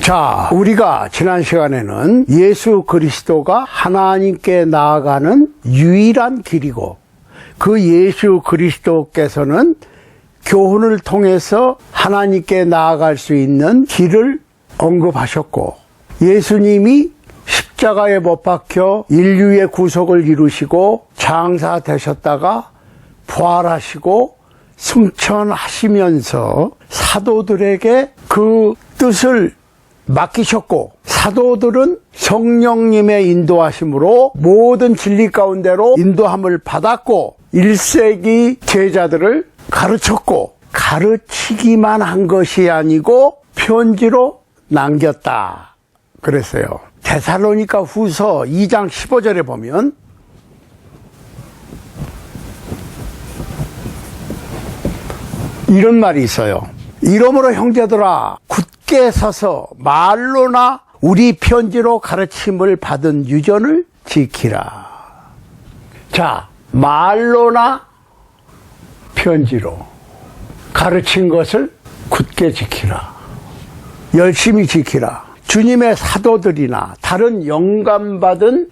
자, 우리가 지난 시간에는 예수 그리스도가 하나님께 나아가는 유일한 길이고 그 예수 그리스도께서는 교훈을 통해서 하나님께 나아갈 수 있는 길을 언급하셨고, 예수님이 십자가에 못 박혀 인류의 구속을 이루시고 장사되셨다가 부활하시고 승천하시면서 사도들에게 그 뜻을 맡기셨고, 사도들은 성령님의 인도하심으로 모든 진리 가운데로 인도함을 받았고 1세기 제자들을 가르쳤고, 가르치기만 한 것이 아니고 편지로 남겼다 그랬어요. 데살로니가 후서 2장 15절에 보면 이런 말이 있어요. 이러므로 형제들아 굳게 서서 말로나 우리 편지로 가르침을 받은 유전을 지키라. 자, 말로나 편지로 가르친 것을 굳게 지키라. 열심히 지키라. 주님의 사도들이나 다른 영감받은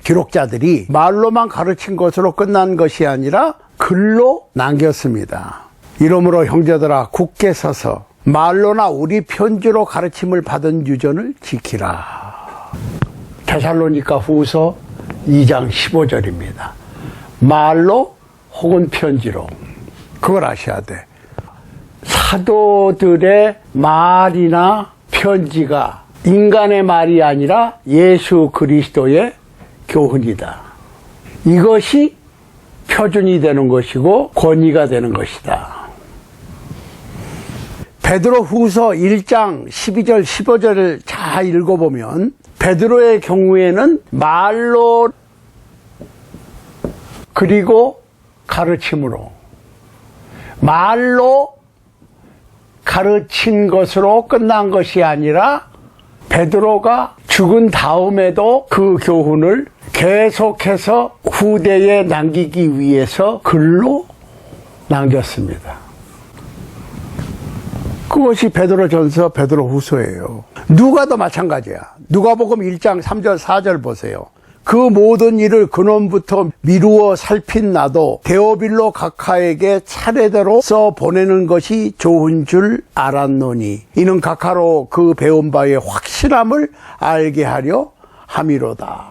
기록자들이 말로만 가르친 것으로 끝난 것이 아니라 글로 남겼습니다. 이러므로 형제들아 굳게 서서 말로나 우리 편지로 가르침을 받은 유전을 지키라. 데살로니가 후서 2장 15절입니다. 말로 혹은 편지로. 그걸 아셔야 돼. 사도들의 말이나 편지가 인간의 말이 아니라 예수 그리스도의 교훈이다. 이것이 표준이 되는 것이고 권위가 되는 것이다. 베드로 후서 1장 12절 15절을 잘 읽어보면 베드로의 경우에는 말로 그리고 가르침으로, 말로 가르친 것으로 끝난 것이 아니라 베드로가 죽은 다음에도 그 교훈을 계속해서 후대에 남기기 위해서 글로 남겼습니다. 그것이 베드로전서 베드로후서예요. 누가도 마찬가지야. 누가복음 1장 3절 4절 보세요. 그 모든 일을 근원부터 미루어 살핀 나도 데오빌로 각하에게 차례대로 써 보내는 것이 좋은 줄 알았노니 이는 각하로 그 배운 바의 확실함을 알게 하려 함이로다.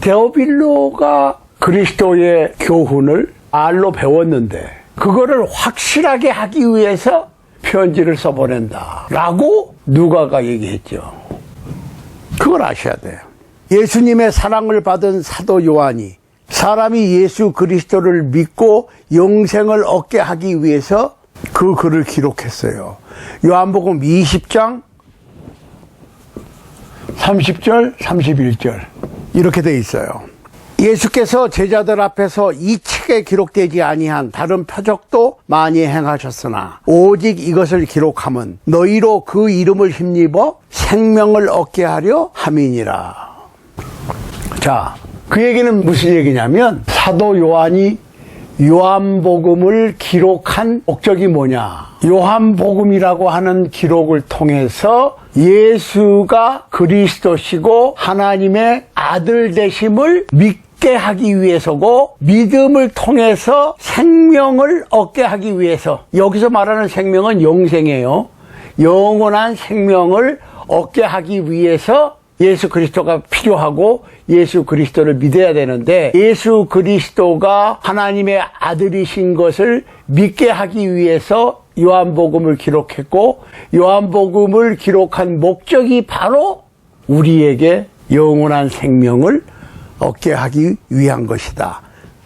데오빌로가 그리스도의 교훈을 말로 배웠는데 그거를 확실하게 하기 위해서 편지를 써보낸다 라고 누가가 얘기했죠. 그걸 아셔야 돼요. 예수님의 사랑을 받은 사도 요한이 사람이 예수 그리스도를 믿고 영생을 얻게 하기 위해서 그 글을 기록했어요. 요한복음 20장 30절 31절 이렇게 돼 있어요. 예수께서 제자들 앞에서 이 책에 기록되지 아니한 다른 표적도 많이 행하셨으나 오직 이것을 기록함은 너희로 그 이름을 힘입어 생명을 얻게 하려 함이니라. 자, 그 얘기는 무슨 얘기냐면 사도 요한이 요한복음을 기록한 목적이 뭐냐. 요한복음이라고 하는 기록을 통해서 예수가 그리스도시고 하나님의 아들 되심을 믿게 하기 위해서고 믿음을 통해서 생명을 얻게 하기 위해서, 여기서 말하는 생명은 영생이에요. 영원한 생명을 얻게 하기 위해서 예수 그리스도가 필요하고 예수 그리스도를 믿어야 되는데 예수 그리스도가 하나님의 아들이신 것을 믿게 하기 위해서 요한복음을 기록했고 요한복음을 기록한 목적이 바로 우리에게 영원한 생명을 얻게 하기 위한 것이다.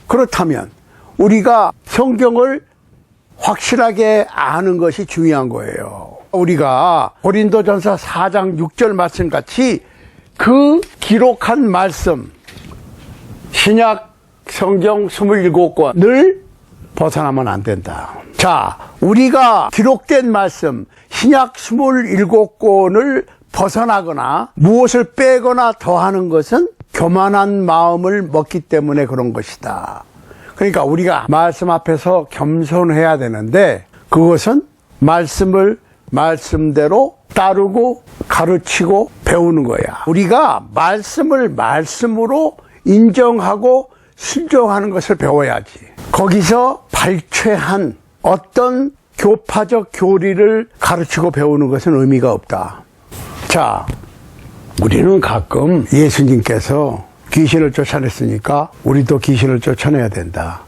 그렇다면 우리가 성경을 확실하게 아는 것이 중요한 거예요. 우리가 고린도전서 4장 6절 말씀같이 그 기록한 말씀 신약 성경 27권을 벗어나면 안 된다. 자, 우리가 기록된 말씀 신약 27권을 벗어나거나 무엇을 빼거나 더하는 것은 교만한 마음을 먹기 때문에 그런 것이다. 그러니까 우리가 말씀 앞에서 겸손해야 되는데 그것은 말씀을 말씀대로 따르고 가르치고 배우는 거야. 우리가 말씀을 말씀으로 인정하고 순종하는 것을 배워야지. 거기서 발췌한 어떤 교파적 교리를 가르치고 배우는 것은 의미가 없다. 자, 우리는 가끔 예수님께서 귀신을 쫓아냈으니까 우리도 귀신을 쫓아내야 된다.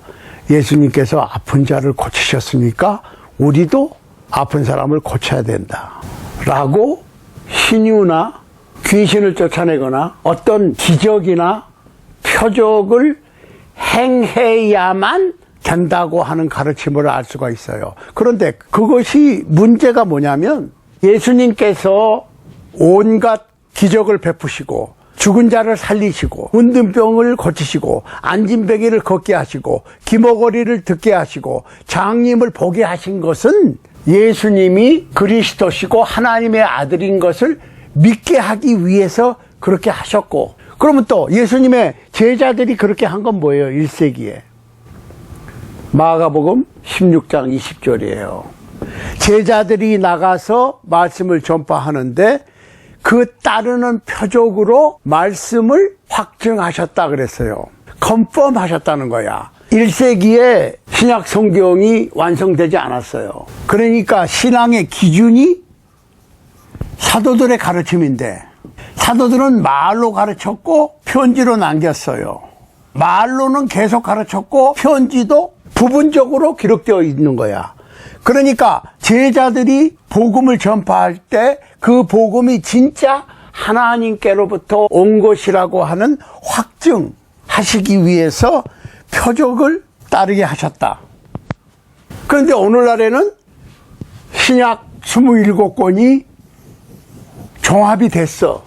예수님께서 아픈 자를 고치셨으니까 우리도 아픈 사람을 고쳐야 된다. 라고 신유나 귀신을 쫓아내거나 어떤 기적이나 표적을 행해야만 된다고 하는 가르침을 알 수가 있어요. 그런데 그것이 문제가 뭐냐면 예수님께서 온갖 기적을 베푸시고 죽은 자를 살리시고 문둥병을 고치시고 안진뱅이를 걷게 하시고 기머거리를 듣게 하시고 장님을 보게 하신 것은 예수님이 그리스도시고 하나님의 아들인 것을 믿게 하기 위해서 그렇게 하셨고, 그러면 또 예수님의 제자들이 그렇게 한 건 뭐예요? 1세기에 마가복음 16장 20절이에요. 제자들이 나가서 말씀을 전파하는데 그 따르는 표적으로 말씀을 확증하셨다 그랬어요. 컨펌 하셨다는 거야. 1세기에 신약 성경이 완성되지 않았어요. 그러니까 신앙의 기준이 사도들의 가르침인데, 사도들은 말로 가르쳤고 편지로 남겼어요. 말로는 계속 가르쳤고 편지도 부분적으로 기록되어 있는 거야. 그러니까 제자들이 복음을 전파할 때 그 복음이 진짜 하나님께로부터 온 것이라고 하는 확증하시기 위해서 표적을 따르게 하셨다. 그런데 오늘날에는 신약 27권이 종합이 됐어.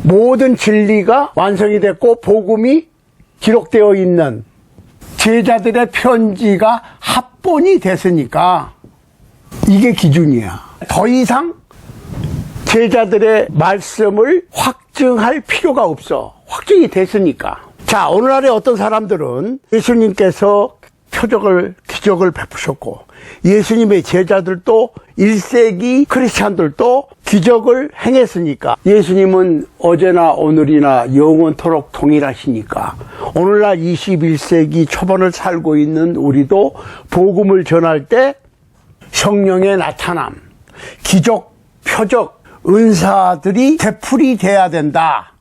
모든 진리가 완성이 됐고 복음이 기록되어 있는 제자들의 편지가 합본이 됐으니까 이게 기준이야. 더 이상 제자들의 말씀을 확증할 필요가 없어. 확증이 됐으니까. 자, 오늘날의 어떤 사람들은 예수님께서 표적을, 기적을 베푸셨고 예수님의 제자들도 1세기 크리스찬들도 기적을 행했으니까 예수님은 어제나 오늘이나 영원토록 동일하시니까 오늘날 21세기 초반을 살고 있는 우리도 복음을 전할 때 성령의 나타남, 기적, 표적, 은사들이 되풀이 돼야 된다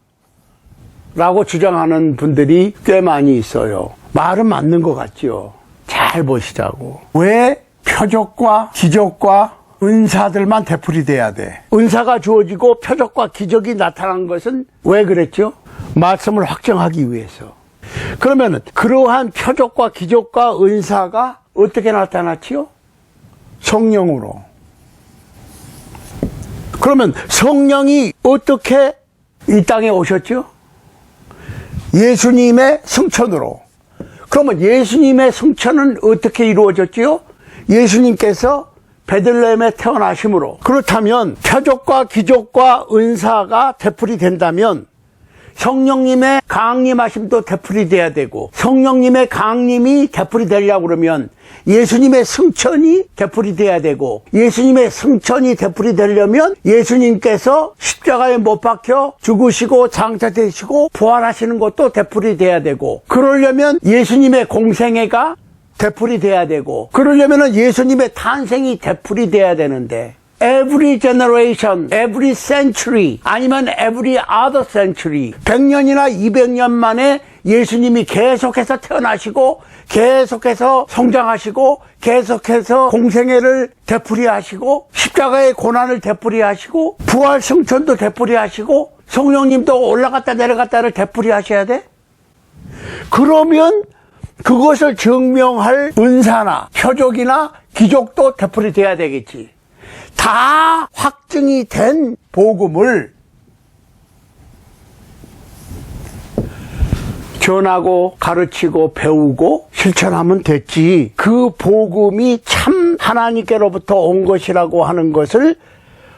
라고 주장하는 분들이 꽤 많이 있어요. 말은 맞는 것 같죠. 잘 보시자고. 왜 표적과 기적과 은사들만 되풀이 돼야 돼? 은사가 주어지고 표적과 기적이 나타난 것은 왜 그랬죠? 말씀을 확정하기 위해서. 그러면 그러한 표적과 기적과 은사가 어떻게 나타났지요? 성령으로. 그러면 성령이 어떻게 이 땅에 오셨죠? 예수님의 승천으로. 그러면 예수님의 승천은 어떻게 이루어졌지요? 예수님께서 베들레헴에 태어나심으로. 그렇다면 표적과 기적과 은사가 되풀이 된다면 성령님의 강림하심도 되풀이 돼야 되고, 성령님의 강림이 되풀이 되려고 그러면 예수님의 승천이 되풀이 돼야 되고, 예수님의 승천이 되풀이 되려면 예수님께서 십자가에 못 박혀 죽으시고 장사되시고 부활하시는 것도 되풀이 돼야 되고, 그러려면 예수님의 공생애가 되풀이 돼야 되고, 그러려면 예수님의 탄생이 되풀이 돼야 되는데, every generation, every century, 아니면 every other century, 100년이나 200년 만에 예수님이 계속해서 태어나시고 계속해서 성장하시고 계속해서 공생애를 되풀이하시고 십자가의 고난을 되풀이하시고 부활 승천도 되풀이하시고 성령님도 올라갔다 내려갔다를 되풀이하셔야 돼? 그러면 그것을 증명할 은사나 표적이나 기적도 되풀이돼야 되겠지. 다 확증이 된 복음을 전하고 가르치고 배우고 실천하면 됐지. 그 복음이 참 하나님께로부터 온 것이라고 하는 것을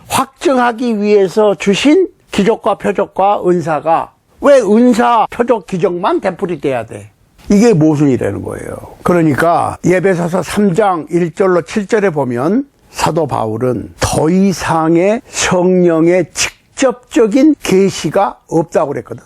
확증하기 위해서 주신 기적과 표적과 은사가 왜 은사, 표적, 기적만 되풀이 돼야 돼? 이게 모순이라는 거예요. 그러니까 예배소서 3장 1절로 7절에 보면 사도 바울은 더 이상의 성령의 직접적인 계시가 없다고 그랬거든.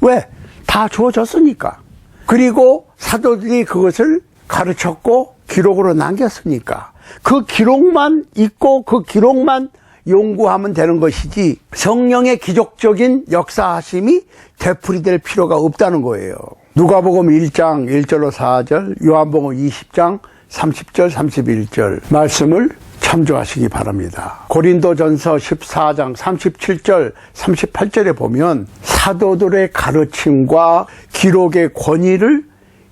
왜? 다 주어졌으니까. 그리고 사도들이 그것을 가르쳤고 기록으로 남겼으니까. 그 기록만 있고 그 기록만 연구하면 되는 것이지 성령의 기적적인 역사하심이 되풀이될 필요가 없다는 거예요. 누가복음 1장 1절로 4절, 요한복음 20장 30절 31절 말씀을 참조하시기 바랍니다. 고린도전서 14장 37절 38절에 보면 사도들의 가르침과 기록의 권위를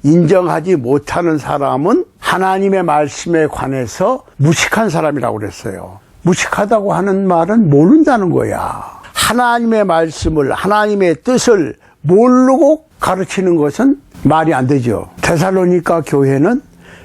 인정하지 못하는 사람은 하나님의 말씀에 관해서 무식한 사람이라고 그랬어요. 무식하다고 하는 말은 모른다는 거야. 하나님의 말씀을, 하나님의 뜻을 모르고 가르치는 것은 말이 안 되죠. 데살로니가 교회는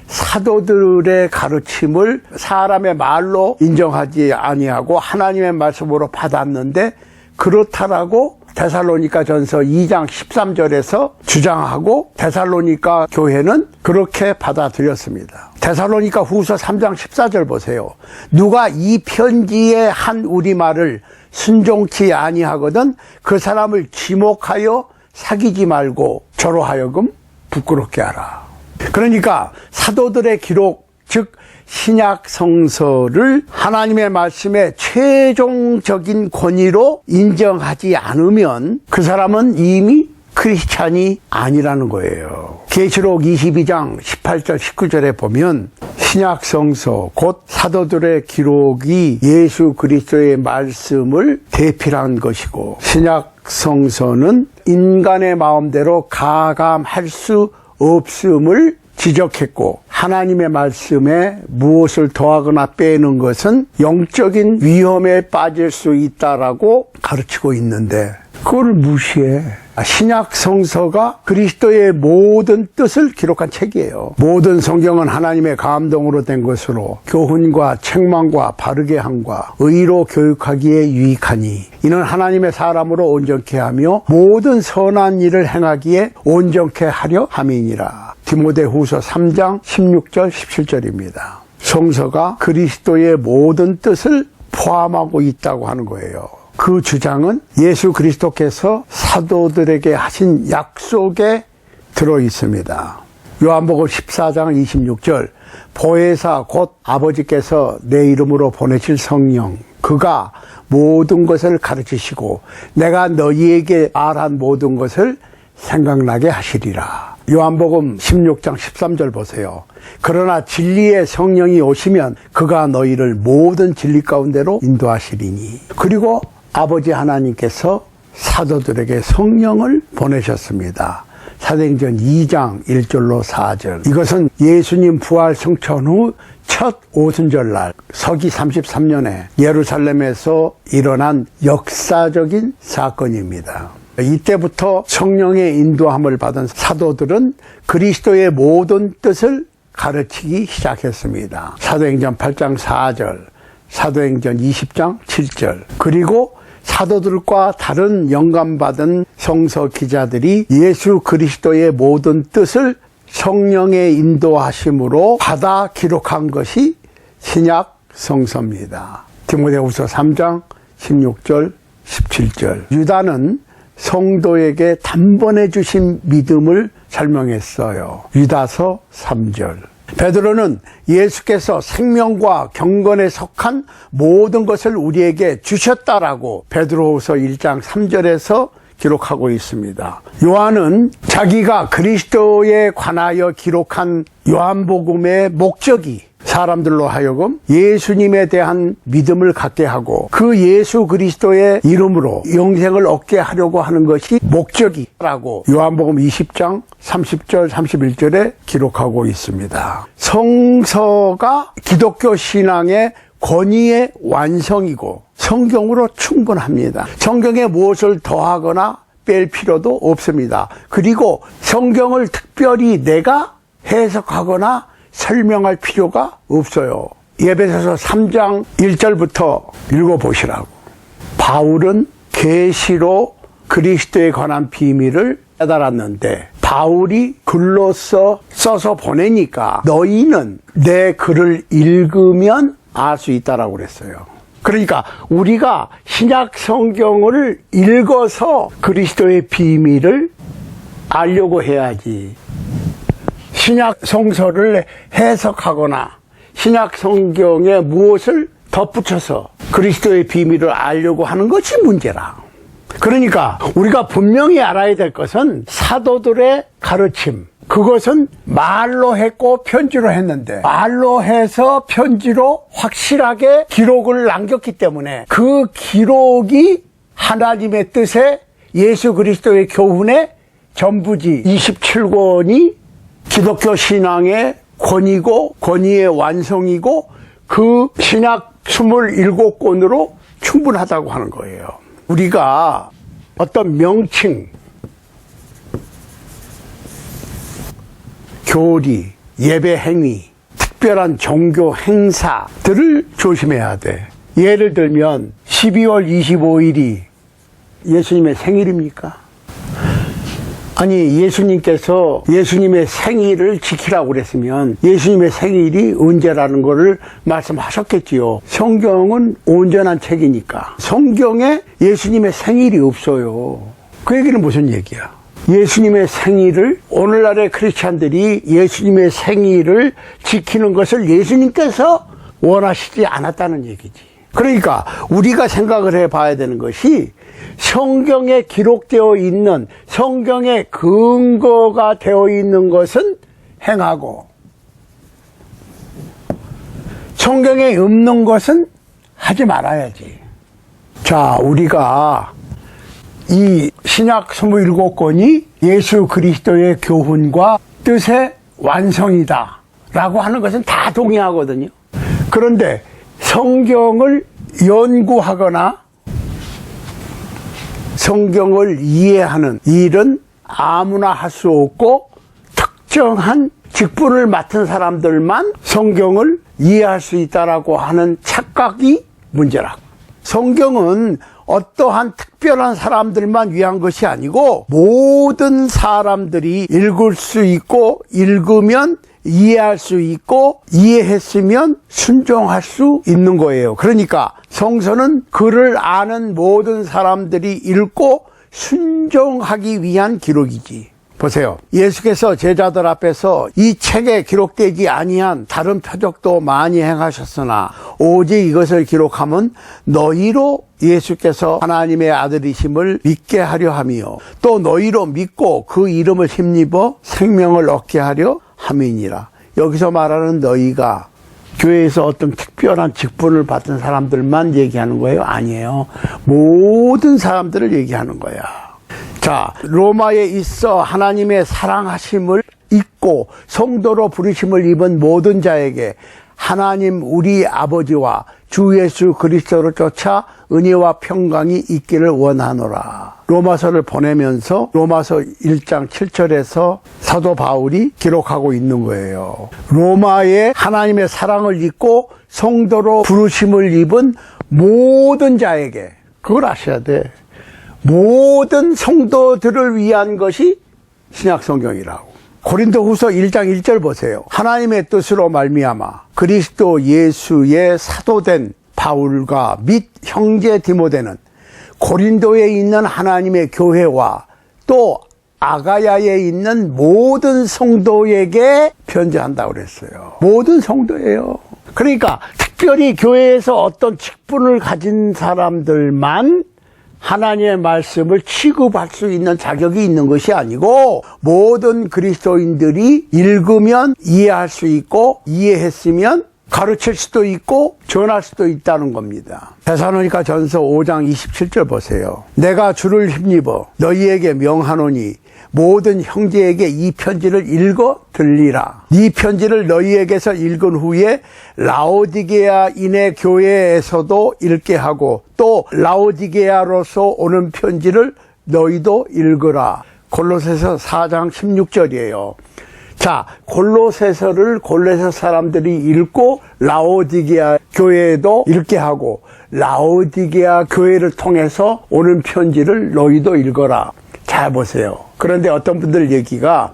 사도들의 가르침을 사람의 말로 인정하지 아니하고 하나님의 말씀으로 받았는데 그렇다라고 데살로니가 전서 2장 13절에서 주장하고 데살로니가 교회는 그렇게 받아들였습니다. 데살로니가 후서 3장 14절 보세요. 누가 이 편지의 한 우리말을 순종치 아니하거든 그 사람을 지목하여 사귀지 말고 저로 하여금 부끄럽게 하라. 그러니까 사도들의 기록, 즉 신약 성서를 하나님의 말씀의 최종적인 권위로 인정하지 않으면 그 사람은 이미 크리스찬이 아니라는 거예요. 계시록 22장 18절 19절에 보면 신약 성서 곧 사도들의 기록이 예수 그리스도의 말씀을 대필한 것이고 신약 성서는 인간의 마음대로 가감할 수 없음을 지적했고 하나님의 말씀에 무엇을 더하거나 빼는 것은 영적인 위험에 빠질 수 있다라고 가르치고 있는데 그걸 무시해. 신약 성서가 그리스도의 모든 뜻을 기록한 책이에요. 모든 성경은 하나님의 감동으로 된 것으로 교훈과 책망과 바르게 함과 의로 교육하기에 유익하니 이는 하나님의 사람으로 온전케 하며 모든 선한 일을 행하기에 온전케 하려 함이니라. 디모데후서 3장 16절 17절입니다. 성서가 그리스도의 모든 뜻을 포함하고 있다고 하는 거예요. 그 주장은 예수 그리스도께서 사도들에게 하신 약속에 들어 있습니다. 요한복음 14장 26절 보혜사 곧 아버지께서 내 이름으로 보내실 성령 그가 모든 것을 가르치시고 내가 너희에게 말한 모든 것을 생각나게 하시리라. 요한복음 16장 13절 보세요. 그러나 진리의 성령이 오시면 그가 너희를 모든 진리 가운데로 인도하시리니. 그리고 아버지 하나님께서 사도들에게 성령을 보내셨습니다. 사도행전 2장 1절로 4절. 이것은 예수님 부활 성천 후 첫 오순절날 서기 33년에 예루살렘에서 일어난 역사적인 사건입니다. 이때부터 성령의 인도함을 받은 사도들은 그리스도의 모든 뜻을 가르치기 시작했습니다. 사도행전 8장 4절, 사도행전 20장 7절. 그리고 사도들과 다른 영감받은 성서 기자들이 예수 그리스도의 모든 뜻을 성령의 인도하심으로 받아 기록한 것이 신약 성서입니다. 디모데후서 3장 16절 17절. 유다는 성도에게 단번에 주신 믿음을 설명했어요. 유다서 3절. 베드로는 예수께서 생명과 경건에 속한 모든 것을 우리에게 주셨다라고 베드로후서 1장 3절에서 기록하고 있습니다. 요한은 자기가 그리스도에 관하여 기록한 요한복음의 목적이 사람들로 하여금 예수님에 대한 믿음을 갖게 하고 그 예수 그리스도의 이름으로 영생을 얻게 하려고 하는 것이 목적이라고 요한복음 20장 30절 31절에 기록하고 있습니다. 성서가 기독교 신앙의 권위의 완성이고 성경으로 충분합니다. 성경에 무엇을 더하거나 뺄 필요도 없습니다. 그리고 성경을 특별히 내가 해석하거나 설명할 필요가 없어요. 에베소서 3장 1절부터 읽어보시라고. 바울은 계시로 그리스도에 관한 비밀을 깨달았는데 바울이 글로써 써서 보내니까 너희는 내 글을 읽으면 알 수 있다라고 그랬어요. 그러니까 우리가 신약 성경을 읽어서 그리스도의 비밀을 알려고 해야지. 신약 성서를 해석하거나 신약 성경에 무엇을 덧붙여서 그리스도의 비밀을 알려고 하는 것이 문제라. 그러니까 우리가 분명히 알아야 될 것은 사도들의 가르침, 그것은 말로 했고 편지로 했는데 말로 해서 편지로 확실하게 기록을 남겼기 때문에 그 기록이 하나님의 뜻에 예수 그리스도의 교훈의 전부지 27권이 기독교 신앙의 권위고 권위의 완성이고 그 신약 27권으로 충분하다고 하는 거예요. 우리가 어떤 명칭, 교리, 예배 행위, 특별한 종교 행사들을 조심해야 돼. 예를 들면 12월 25일이 예수님의 생일입니까? 아니, 예수님께서 예수님의 생일을 지키라고 그랬으면 예수님의 생일이 언제라는 것을 말씀하셨겠지요. 성경은 온전한 책이니까. 성경에 예수님의 생일이 없어요. 그 얘기는 무슨 얘기야? 예수님의 생일을, 오늘날의 크리스찬들이 예수님의 생일을 지키는 것을 예수님께서 원하시지 않았다는 얘기지. 그러니까 우리가 생각을 해봐야 되는 것이 성경에 기록되어 있는, 성경에 근거가 되어 있는 것은 행하고 성경에 없는 것은 하지 말아야지. 자, 우리가 이 신약 27권이 예수 그리스도의 교훈과 뜻의 완성이다 라고 하는 것은 다 동의하거든요. 그런데 성경을 연구하거나 성경을 이해하는 일은 아무나 할 수 없고 특정한 직분을 맡은 사람들만 성경을 이해할 수 있다라고 하는 착각이 문제라고. 성경은 어떠한 특별한 사람들만 위한 것이 아니고 모든 사람들이 읽을 수 있고 읽으면 이해할 수 있고 이해했으면 순종할 수 있는 거예요. 그러니까 성서는 글을 아는 모든 사람들이 읽고 순종하기 위한 기록이지. 보세요. 예수께서 제자들 앞에서 이 책에 기록되지 아니한 다른 표적도 많이 행하셨으나 오직 이것을 기록하면 너희로 예수께서 하나님의 아들이심을 믿게 하려 함이요 또 너희로 믿고 그 이름을 힘입어 생명을 얻게 하려 함이니라. 여기서 말하는 너희가 교회에서 어떤 특별한 직분을 받은 사람들만 얘기하는 거예요? 아니에요. 모든 사람들을 얘기하는 거야. 자, 로마에 있어 하나님의 사랑하심을 입고 성도로 부르심을 입은 모든 자에게 하나님 우리 아버지와 주 예수 그리스도를 쫓아 은혜와 평강이 있기를 원하노라. 로마서를 보내면서 로마서 1장 7절에서 사도 바울이 기록하고 있는 거예요. 로마에 하나님의 사랑을 입고 성도로 부르심을 입은 모든 자에게, 그걸 아셔야 돼. 모든 성도들을 위한 것이 신약성경이라고. 고린도후서 1장 1절 보세요. 하나님의 뜻으로 말미암아 그리스도 예수의 사도된 바울과 및 형제 디모데는 고린도에 있는 하나님의 교회와 또 아가야에 있는 모든 성도에게 편지한다고 그랬어요. 모든 성도예요. 그러니까 특별히 교회에서 어떤 직분을 가진 사람들만 하나님의 말씀을 취급할 수 있는 자격이 있는 것이 아니고 모든 그리스도인들이 읽으면 이해할 수 있고 이해했으면 가르칠 수도 있고 전할 수도 있다는 겁니다. 데살로니가 전서 5장 27절 보세요. 내가 주를 힘입어 너희에게 명하노니 모든 형제에게 이 편지를 읽어 들리라. 이 편지를 너희에게서 읽은 후에 라오디게아인의 교회에서도 읽게 하고 또 라오디게아로서 오는 편지를 너희도 읽으라. 골로새서 4장 16절이에요. 자, 골로새서를 골로새 사람들이 읽고 라오디게아 교회에도 읽게 하고 라오디게아 교회를 통해서 오는 편지를 너희도 읽어라. 잘 보세요. 그런데 어떤 분들 얘기가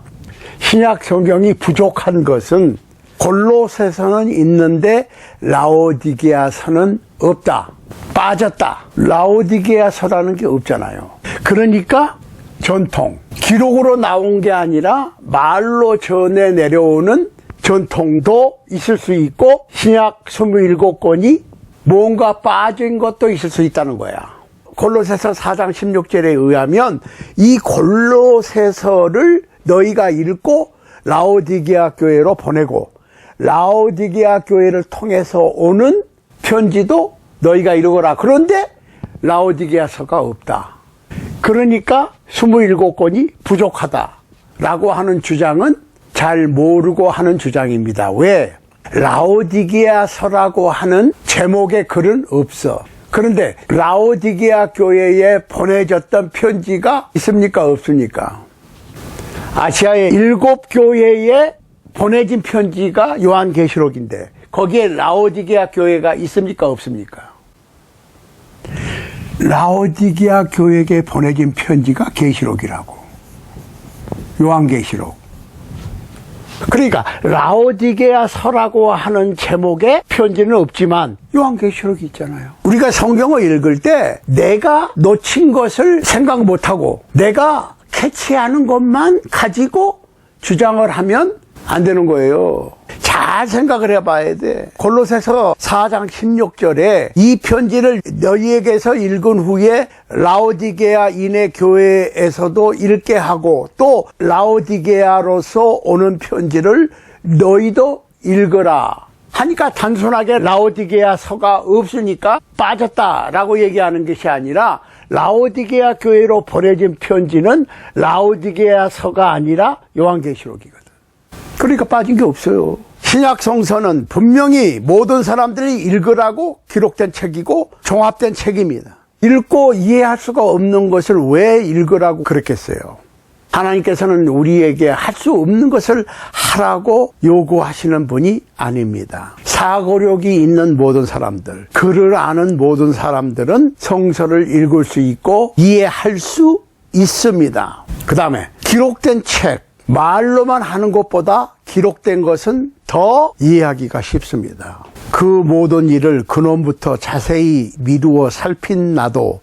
신약 성경이 부족한 것은 골로새서는 있는데 라오디게아서는 없다. 빠졌다. 라오디게아서라는 게 없잖아요. 그러니까 전통, 기록으로 나온 게 아니라 말로 전해 내려오는 전통도 있을 수 있고 신약 27권이 뭔가 빠진 것도 있을 수 있다는 거야. 골로새서 4장 16절에 의하면 이 골로새서를 너희가 읽고 라오디게아 교회로 보내고 라오디게아 교회를 통해서 오는 편지도 너희가 읽어라. 그런데 라오디게아서가 없다. 그러니까 27권이 부족하다라고 하는 주장은 잘 모르고 하는 주장입니다. 왜? 라오디게아서라고 하는 제목의 글은 없어. 그런데 라오디게아 교회에 보내졌던 편지가 있습니까? 없습니까? 아시아의 7교회에 보내진 편지가 요한계시록인데 거기에 라오디게아 교회가 있습니까? 없습니까? 라오디게아 교회에게 보내진 편지가 계시록이라고. 요한계시록. 그러니까 라오디게아서라고 하는 제목의 편지는 없지만 요한계시록이 있잖아요. 우리가 성경을 읽을 때 내가 놓친 것을 생각 못하고 내가 캐치하는 것만 가지고 주장을 하면 안 되는 거예요. 잘 생각을 해봐야 돼. 골로새서 4장 16절에 이 편지를 너희에게서 읽은 후에 라오디게아인의 교회에서도 읽게 하고 또 라오디게아로서 오는 편지를 너희도 읽어라 하니까 단순하게 라오디게아서가 없으니까 빠졌다라고 얘기하는 것이 아니라 라오디게아 교회로 보내진 편지는 라오디게아서가 아니라 요한계시록이거든. 그러니까 빠진 게 없어요. 신약 성서는 분명히 모든 사람들이 읽으라고 기록된 책이고 종합된 책입니다. 읽고 이해할 수가 없는 것을 왜 읽으라고 그랬겠어요? 하나님께서는 우리에게 할 수 없는 것을 하라고 요구하시는 분이 아닙니다. 사고력이 있는 모든 사람들, 글을 아는 모든 사람들은 성서를 읽을 수 있고 이해할 수 있습니다. 그 다음에 기록된 책, 말로만 하는 것보다 기록된 것은 더 이해하기가 쉽습니다. 그 모든 일을 근원부터 자세히 미루어 살핀 나도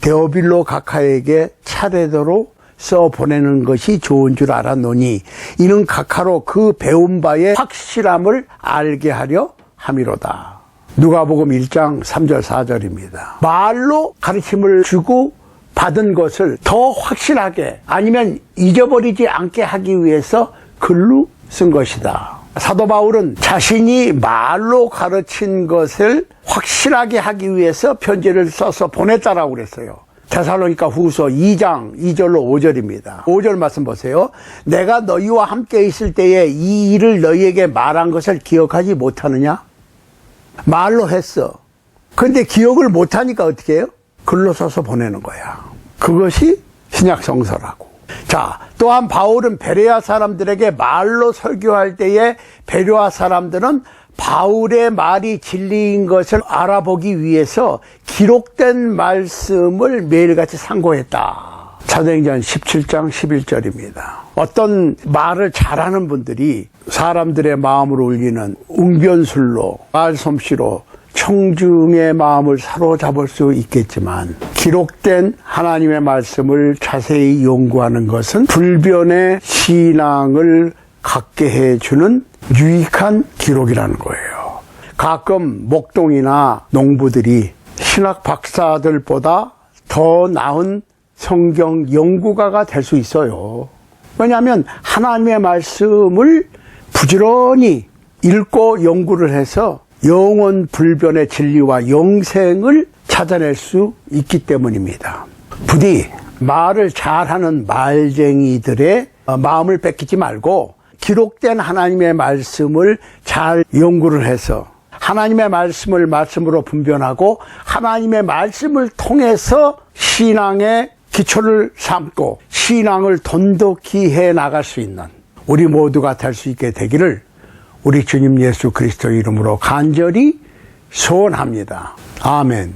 데오빌로 각하에게 차례대로 써보내는 것이 좋은 줄 알았노니 이는 각하로 그 배운 바의 확실함을 알게 하려 함이로다. 누가복음 1장 3절 4절입니다. 말로 가르침을 주고 받은 것을 더 확실하게 아니면 잊어버리지 않게 하기 위해서 글로 쓴 것이다. 사도 바울은 자신이 말로 가르친 것을 확실하게 하기 위해서 편지를 써서 보냈다라고 그랬어요. 데살로니가 후서 2장 2절로 5절입니다. 5절 말씀 보세요. 내가 너희와 함께 있을 때에 이 일을 너희에게 말한 것을 기억하지 못하느냐? 말로 했어. 그런데 기억을 못하니까 어떻게 해요? 글로 써서 보내는 거야. 그것이 신약 성서라고. 자, 또한 바울은 베레아 사람들에게 말로 설교할 때에 베레아 사람들은 바울의 말이 진리인 것을 알아보기 위해서 기록된 말씀을 매일같이 상고했다. 사도행전 17장 11절입니다. 어떤 말을 잘하는 분들이 사람들의 마음을 울리는 웅변술로 말솜씨로 청중의 마음을 사로잡을 수 있겠지만 기록된 하나님의 말씀을 자세히 연구하는 것은 불변의 신앙을 갖게 해주는 유익한 기록이라는 거예요. 가끔 목동이나 농부들이 신학 박사들보다 더 나은 성경 연구가가 될 수 있어요. 왜냐하면 하나님의 말씀을 부지런히 읽고 연구를 해서 영원 불변의 진리와 영생을 찾아낼 수 있기 때문입니다. 부디 말을 잘하는 말쟁이들의 마음을 뺏기지 말고 기록된 하나님의 말씀을 잘 연구를 해서 하나님의 말씀을 말씀으로 분별하고 하나님의 말씀을 통해서 신앙의 기초를 삼고 신앙을 돈독히 해 나갈 수 있는 우리 모두가 될 수 있게 되기를 우리 주님 예수 그리스도 이름으로 간절히 소원합니다. 아멘.